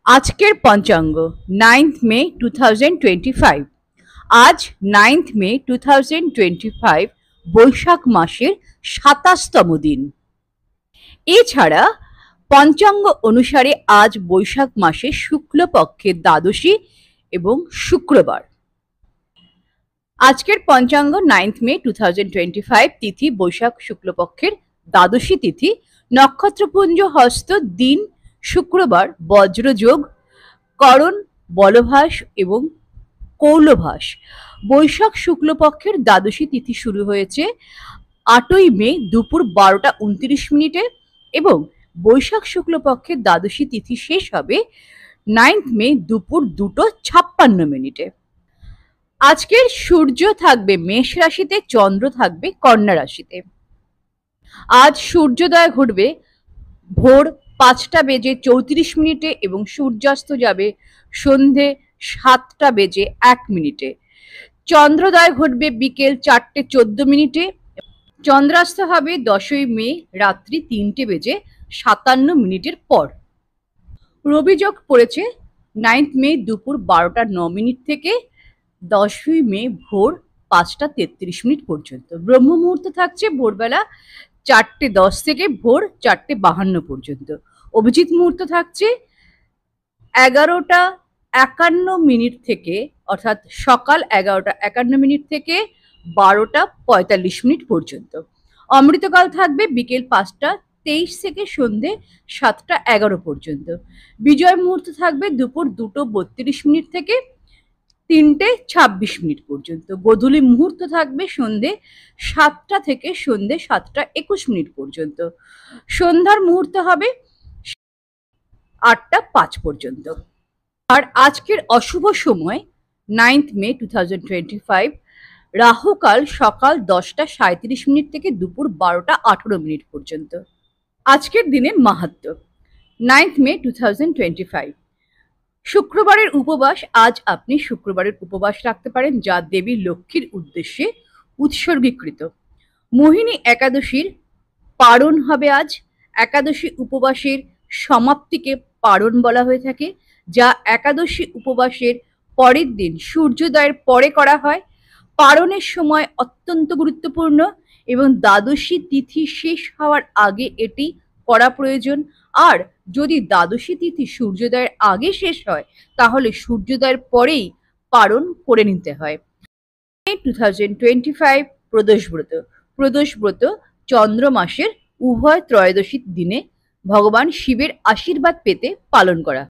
আজকের পঞ্চাঙ্গ 9th মে 2025। আজ 9th মে 2025 বৈশাখ মাসের 27তম দিন। এছাড়া পঞ্চাঙ্গ অনুসারে আজ বৈশাখ মাসের শুক্লপক্ষের দ্বাদশী এবং শুক্রবার। আজকের পঞ্চাঙ্গ 9th মে 2025 তিথি বৈশাখ শুক্লপক্ষের দ্বাদশী তিথি, নক্ষত্রপুঞ্জ হস্ত, দিন শুক্রবার, বজ্রযোগ, করণ বলভাস এবং কৌলভাস। বৈশাখ শুক্লপক্ষের দ্বাদশী তিথি শুরু হয়েছে 8ই মে দুপুর 12টা 29 এবং বৈশাখ শুক্লপক্ষের দ্বাদশী তিথি শেষ হবে 9th মে দুপুর 2:56। আজকের সূর্য থাকবে মেষ রাশিতে, চন্দ্র থাকবে কন্যা রাশিতে। আজ সূর্যোদয় ঘটবে ভোর 5টা বেজে 34 এবং সূর্যাস্ত যাবে সন্ধে 7টা বেজে 1। চন্দ্রোদয় ঘটবে বিকেল 4টে 14। চন্দ্রাস্ত হবে 10ই মে রাত্রি 3টে বেজে 57 পর। রবি যোগ পড়েছে 9th মে দুপুর 12টা 9 থেকে 10ই মে ভোর 5টা 33 পর্যন্ত। ব্রহ্ম মুহূর্ত থাকছে ভোরবেলা 4টে 10 থেকে ভোর 4টে 52 পর্যন্ত। অভিজিৎ মুহূর্ত থাকছে 11টা 51 থেকে অর্থাৎ সকাল 11টা 51 থেকে 12টা 45 পর্যন্ত। অমৃতকাল থাকবে বিকেল 5টা 23 থেকে সন্ধে 7টা 11 পর্যন্ত। বিজয় মুহূর্ত থাকবে দুপুর 2টো 32 থেকে 3টে 26 পর্যন্ত। গোধূলি মুহূর্ত থাকবে সন্ধে 7টা থেকে সন্ধে 7টা 21 পর্যন্ত। সন্ধ্যার মুহূর্ত হবে 8টা 5 পর্যন্ত। আর আজকের অশুভ সময় 9th মে 2025 রাহুকাল সকাল 10টা 37 থেকে দুপুর 12টা 18 পর্যন্ত। আজকের দিনের মাহাত্ম্য 9th মে 2025 শুক্রবারের উপবাস। আজ আপনি শুক্রবারের উপবাস রাখতে পারেন, যা দেবী লক্ষ্মীর উদ্দেশ্যে উৎসর্গীকৃত। মোহিনী একাদশীর পারণ হবে আজ। একাদশী উপবাসের সমাপ্তিকে পারণ বলা হয়ে থাকে, যা একাদশী উপবাসের পরের দিন সূর্যোদয়ের পরে করা হয়। পারণের সময় অত্যন্ত গুরুত্বপূর্ণ এবং দ্বাদশী তিথি শেষ হওয়ার আগে এটি করা প্রয়োজন। আর যদি দ্বাদশী তিথি সূর্যোদয়ের আগে শেষ হয় তাহলে সূর্যোদয়ের পরেই পারণ করে নিতে হয়। 2025 প্রদোষ ব্রত। প্রদোষ ব্রত চন্দ্র মাসের উভয় ত্রয়োদশীর দিনে ভগবান শিবের আশীর্বাদ পেতে পালন করা।